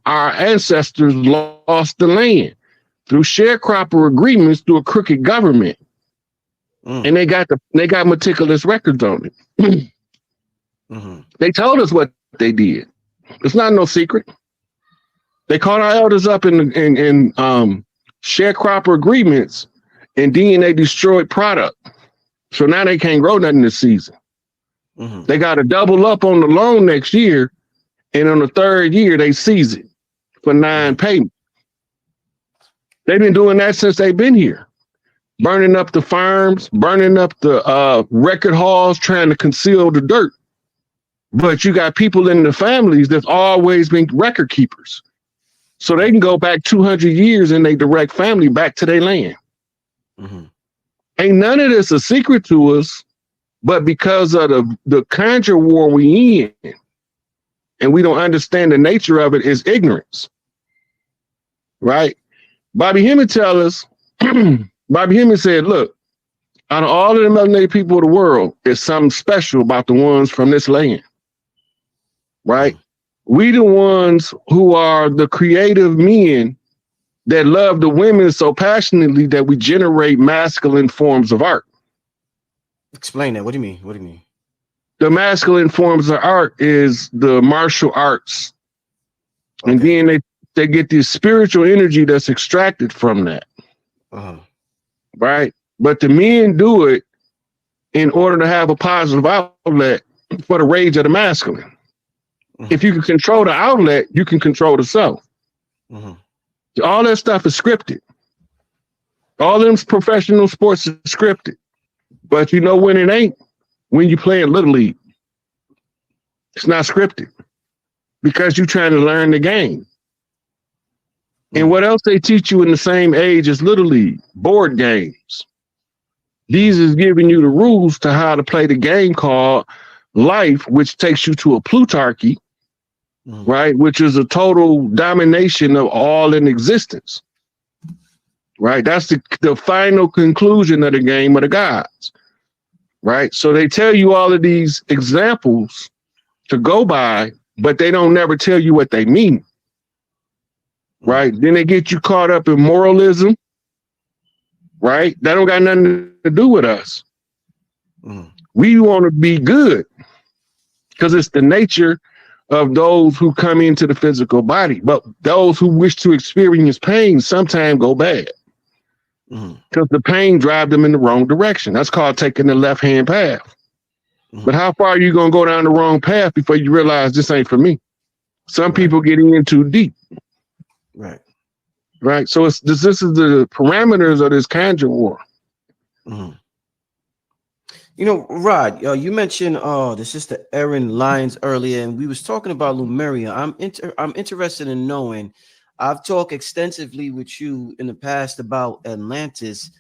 our ancestors lost the land through sharecropper agreements through a crooked government. And they got meticulous records on it. They told us what they did. It's not no secret. They caught our elders up in sharecropper agreements, and then they destroyed product. So now they can't grow nothing this season. They got to double up on the loan next year, and on the third year they seize it for non-payment. They've been doing that since they've been here, burning up the farms, burning up the record halls, trying to conceal the dirt. But you got people in the families that's always been record keepers. So they can go back 200 years in their direct family back to their land. Ain't none of this a secret to us, but because of the conjure war we in, and we don't understand the nature of it, is ignorance. Right? Bobby Hemmett tell us, Bobby Hemmett said, look, out of all of the melanated people of the world, there's something special about the ones from this land. Right? We the ones who are the creative men that love the women so passionately that we generate masculine forms of art. Explain that. What do you mean? What do you mean? The masculine forms of art is the martial arts. Okay. And then they get this spiritual energy that's extracted from that. Right? But the men do it in order to have a positive outlet for the rage of the masculine. If you can control the outlet, you can control the self. All that stuff is scripted. All them professional sports are scripted. But you know when it ain't? When you play in Little League. It's not scripted. Because you're trying to learn the game. And what else they teach you in the same age as Little League? Board games. These is giving you the rules to how to play the game called life, which takes you to a plutarchy. Right, which is a total domination of all in existence. Right, that's the final conclusion of the game of the gods. Right, so they tell you all of these examples to go by, but they don't never tell you what they mean. Right, then they get you caught up in moralism. Right, that don't got nothing to do with us. We want to be good because it's the nature of those who come into the physical body, but those who wish to experience pain sometimes go bad because the pain drives them in the wrong direction. That's called taking the left-hand path. But how far are you going to go down the wrong path before you realize this ain't for me? Some people get in too deep. Right. So this is the parameters of this conjure war. You know, Rod, you mentioned the sister Erin Lyons earlier, and we was talking about Lemuria. I'm interested in knowing. I've talked extensively with you in the past about Atlantis,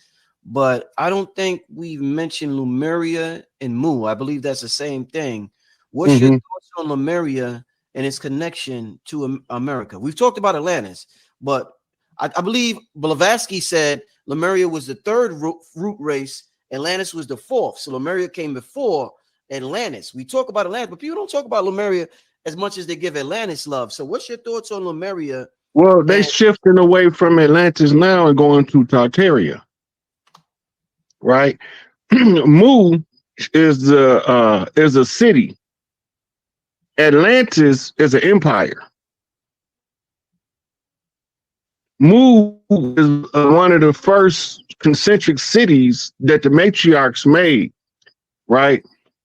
but I don't think we've mentioned Lemuria and Mu. I believe that's the same thing. What's your thoughts on Lemuria and its connection to America? We've talked about Atlantis, but I believe Blavatsky said Lemuria was the third root race. Atlantis was the fourth. So Lemuria came before Atlantis. We talk about Atlantis, but people don't talk about Lemuria as much as they give Atlantis love. So what's your thoughts on Lemuria? Well, they shifting away from Atlantis now and going to Tartaria. Right? Mu is a city. Atlantis is an empire. Mu is one of the first concentric cities that the matriarchs made, right?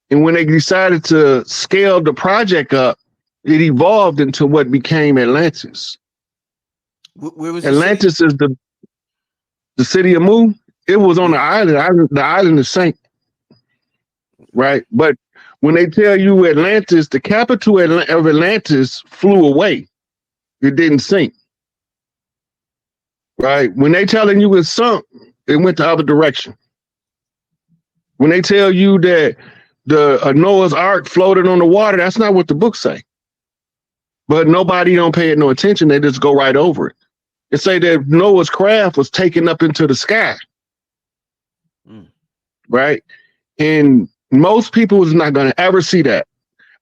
And when they decided to scale the project up, it evolved into what became Atlantis. Where was Atlantis? Is the city of Mu? It was on the island. The island is sank, right? But when they tell you Atlantis, the capital of Atlantis flew away. It didn't sink. Right? When they telling you it sunk, it went the other direction. When they tell you that the Noah's Ark floated on the water, that's not what the books say. But nobody don't pay it no attention. They just go right over it. They say that Noah's craft was taken up into the sky. Right? And most people is not going to ever see that.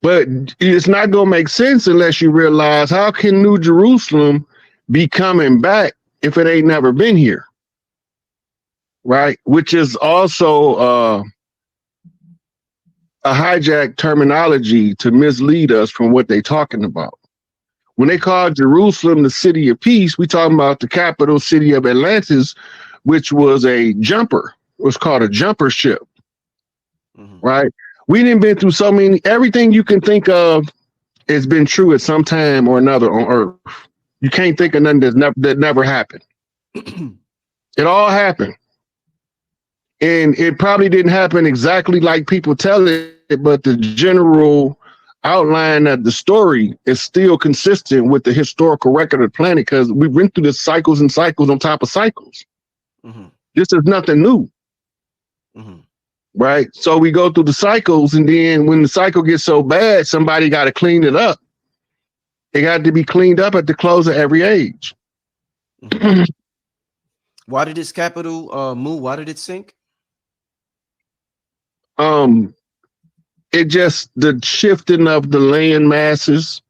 But it's not going to make sense unless you realize, how can New Jerusalem be coming back if it ain't never been here? Right? Which is also a hijacked terminology to mislead us from what they're talking about. When they call Jerusalem the city of peace, we talking about the capital city of Atlantis, which was a jumper. It was called a jumper ship. Right? We didn't been through so many, everything you can think of has been true at some time or another on Earth. You can't think of nothing that never happened. It all happened. And it probably didn't happen exactly like people tell it, but the general outline of the story is still consistent with the historical record of the planet, because we went through the cycles and cycles on top of cycles. This is nothing new. Right? So we go through the cycles, and then when the cycle gets so bad, somebody got to clean it up. It got to be cleaned up at the close of every age. Why did this capital move? Why did it sink? It just the shifting of the land masses.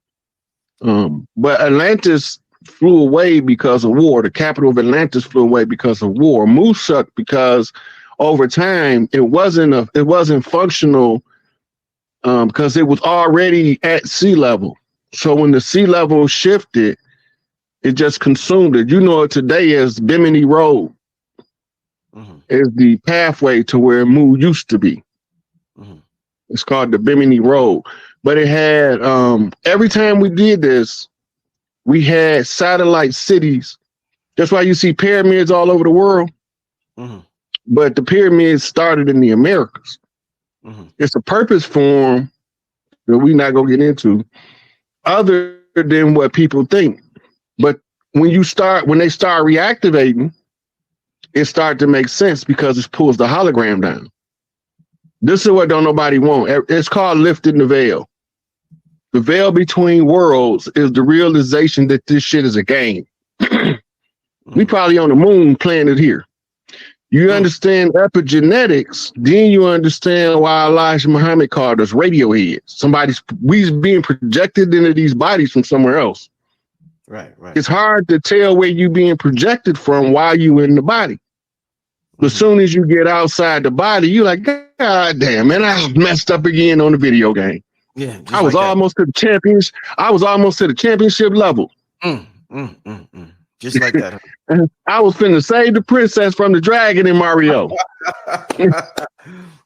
But Atlantis flew away because of war. The capital of Atlantis flew away because of war. Musak, because over time it wasn't functional, because it was already at sea level. So when the sea level shifted, it just consumed it. You know it today as Bimini Road. Is the pathway to where Mu used to be. It's called the Bimini Road. But it had, every time we did this, we had satellite cities. That's why you see pyramids all over the world. But the pyramids started in the Americas. It's a purpose form that we're not going to get into, other than what people think. But when they start reactivating, it starts to make sense, because it pulls the hologram down. This is what don't nobody want. It's called lifting the veil. The veil between worlds is the realization that this shit is a game. We probably on the moon playing it here. You understand epigenetics, then you understand why Elijah Muhammad called us radioheads. We being projected into these bodies from somewhere else. Right. It's hard to tell where you being projected from while you in the body. As soon as you get outside the body, you're like, God damn, man, I messed up again on the video game. Yeah, I was almost to the champions. I was almost to the championship level. Just like that. I was finna save the princess from the dragon in Mario.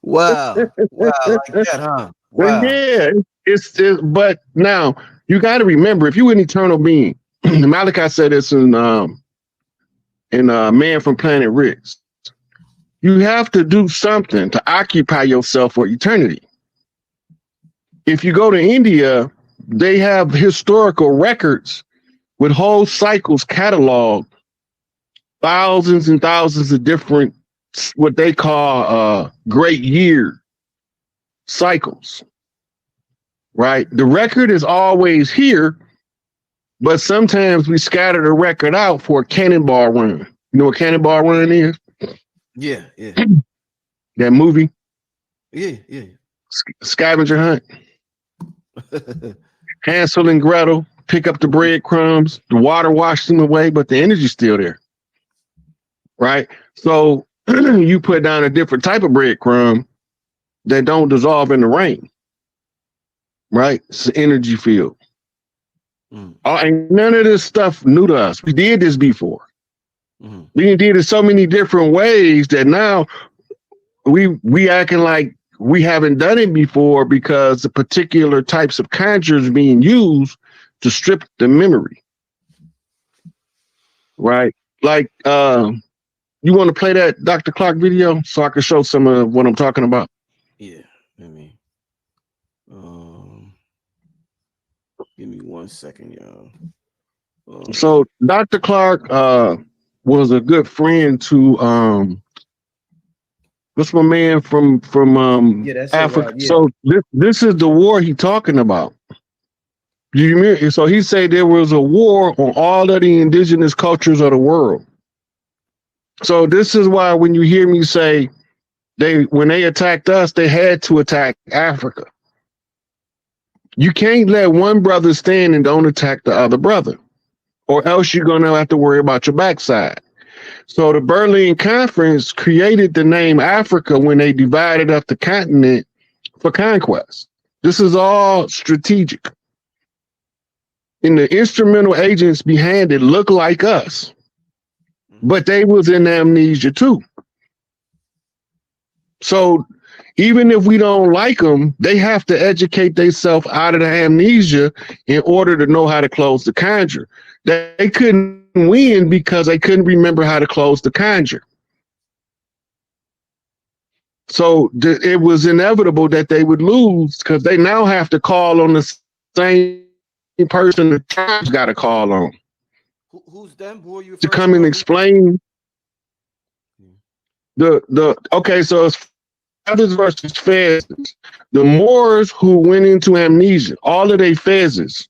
Wow, like that, huh? Wow. Yeah, but now you got to remember, if you're an eternal being, Malachi said this in Man from Planet Risk. You have to do something to occupy yourself for eternity. If you go to India, they have historical records with whole cycles cataloged, thousands and thousands of different, what they call great year cycles, right? The record is always here, but sometimes we scatter the record out for a cannonball run. You know what cannonball run is? Yeah. That movie? Yeah. Scavenger hunt. Hansel and Gretel pick up the breadcrumbs. The water washed them away, but the energy's still there. Right? So you put down a different type of breadcrumb that don't dissolve in the rain. Right? It's an energy field. And none of this stuff new to us. We did this before. We did it so many different ways that now we acting like we haven't done it before, because the particular types of conjures being used to strip the memory. Right? Like, you want to play that Dr. Clark video so I can show some of what I'm talking about? Yeah. Let me. Give me 1 second, y'all. So Dr. Clark was a good friend to what's my man from Africa? Right, yeah. So this is the war he talking about. You remember? So he said there was a war on all of the indigenous cultures of the world. So this is why when you hear me say when they attacked us, they had to attack Africa. You can't let one brother stand and don't attack the other brother, or else you're going to have to worry about your backside. So the Berlin Conference created the name Africa when they divided up the continent for conquest. This is all strategic. And the instrumental agents behind it look like us, but they was in amnesia too. So even if we don't like them, they have to educate themselves out of the amnesia in order to know how to close the conjure. They couldn't win because they couldn't remember how to close the conjure. So it was inevitable that they would lose because they now have to call on the same person the tribe's got to call on. Who's them? Who are you to come and explain okay, so it's feathers versus fezzes. The Moors who went into amnesia, all of their fezzes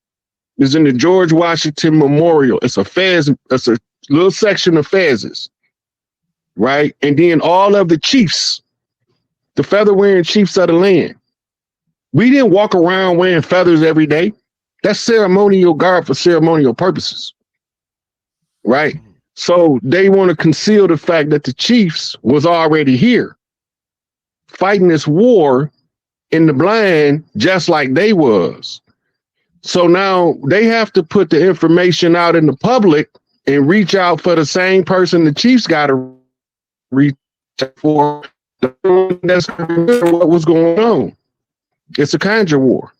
is in the George Washington Memorial. It's a fez, it's a little section of fezzes, right? And then all of the chiefs, the feather wearing chiefs of the land. We didn't walk around wearing feathers every day. That's ceremonial garb for ceremonial purposes, right? So they want to conceal the fact that the chiefs was already here fighting this war in the blind, just like they was. So now they have to put the information out in the public and reach out for the same person the chiefs got to reach out for. That's what was going on. It's a conjure war.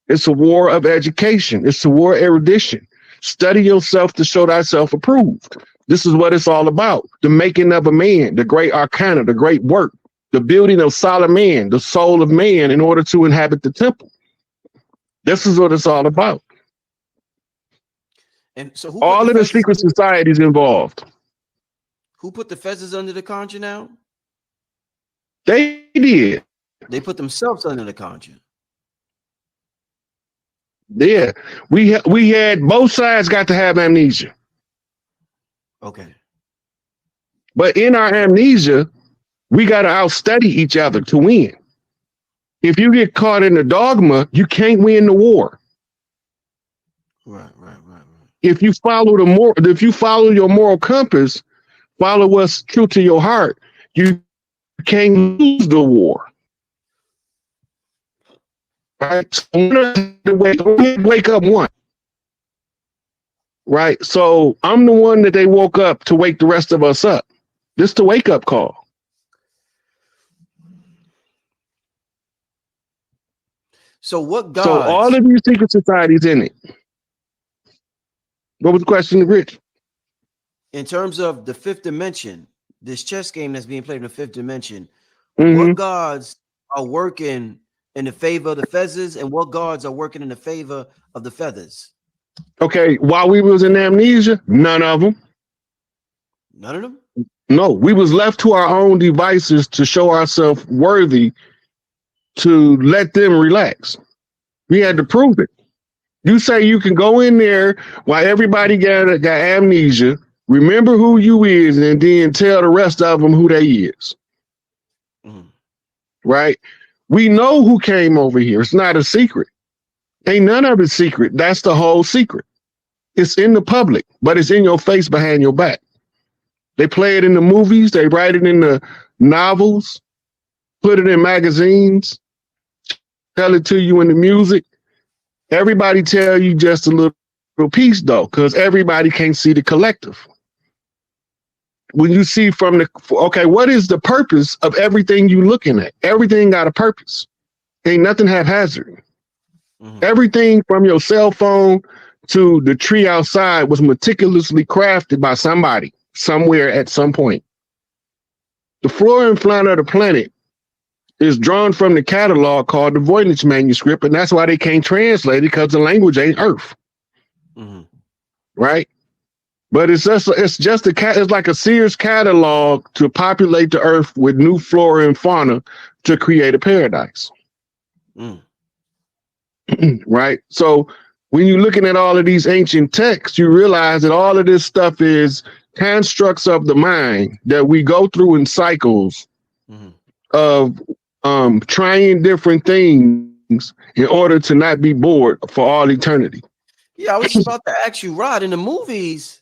It's a war of education. It's a war of erudition. Study yourself to show thyself approved. This is what it's all about. The making of a man, the great arcana, the great work, the building of solid man, the soul of man in order to inhabit the temple. This is what it's all about. And so all of the secret societies involved. Who put the fezzes under the conjure now? They did. They put themselves under the conjure. Yeah, we had both sides got to have amnesia. Okay. But in our amnesia, we got to outstudy each other to win. If you get caught in the dogma, you can't win the war. Right. If you follow your moral compass, follow what's true to your heart, you can't lose the war. Right? So wake up one. Right? So I'm the one that they woke up to wake the rest of us up. This is the wake up call. So what God? So all of these secret societies in it. What was the question, Rich? In terms of the fifth dimension, this chess game that's being played in the fifth dimension, what gods are working in the favor of the fezzes and what gods are working in the favor of the feathers? Okay, while we was in amnesia, none of them. None of them? No, we was left to our own devices to show ourselves worthy to let them relax. We had to prove it. You say you can go in there while everybody got amnesia, remember who you is, and then tell the rest of them who they is. Right? We know who came over here. It's not a secret. Ain't none of it secret. That's the whole secret. It's in the public, but it's in your face behind your back. They play it in the movies. They write it in the novels, put it in magazines, tell it to you in the music. Everybody tell you just a little piece though, because everybody can't see the collective. When you see from the, okay, what is the purpose of everything you looking at? Everything got a purpose. Ain't nothing haphazard. Everything from your cell phone to the tree outside was meticulously crafted by somebody, somewhere at some point. The flora and fauna of the planet is drawn from the catalog called the Voyage Manuscript, and that's why they can't translate it, because the language ain't Earth. Right? But it's like a Sears catalog to populate the Earth with new flora and fauna to create a paradise. Right? So when you're looking at all of these ancient texts, you realize that all of this stuff is constructs of the mind that we go through in cycles of trying different things in order to not be bored for all eternity. Yeah, I was just about to ask you, Rod, in the movies,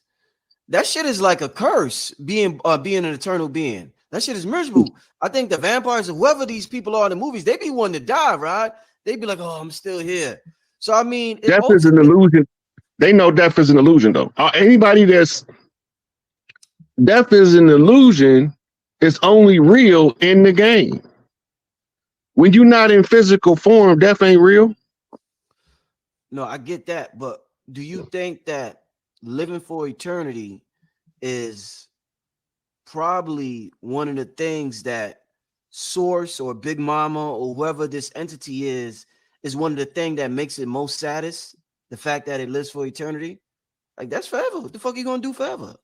that shit is like a curse, being an eternal being. That shit is miserable. I think the vampires, or whoever these people are in the movies, they be wanting to die, Rod. They be like, oh, I'm still here. So I mean, Death is an illusion. They know death is an illusion, though. Anybody that's death is an illusion is only real in the game. When you're not in physical form, death ain't real. No, I get that, but do you think that living for eternity is probably one of the things that Source or Big Mama or whoever this entity is one of the things that makes it most saddest? The fact that it lives for eternity? Like, that's forever. What the fuck are you gonna do forever?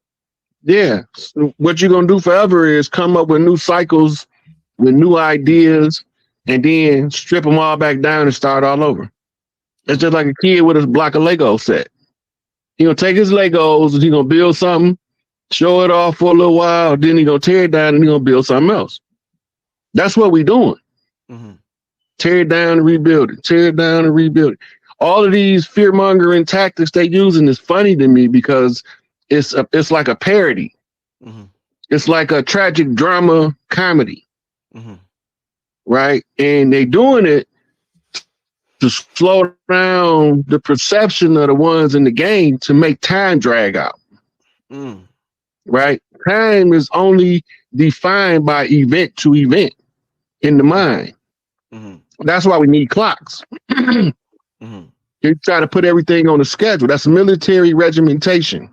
Yeah. So what you're gonna do forever is come up with new cycles, with new ideas, and then strip them all back down and start all over. It's just like a kid with a block of Lego set. He's gonna take his Legos and he's gonna build something, show it off for a little while, then he's gonna tear it down and he's gonna build something else. That's what we're doing. Mm-hmm. Tear it down and rebuild it, tear it down and rebuild it. All of these fear-mongering tactics they using is funny to me because it's like a parody. Mm-hmm. It's like a tragic drama comedy. Mm-hmm. Right? And they doing it to slow down the perception of the ones in the game to make time drag out. Right? Time is only defined by event to event in the mind. Mm-hmm. That's why we need clocks. Mm-hmm. You try to put everything on a schedule. That's military regimentation.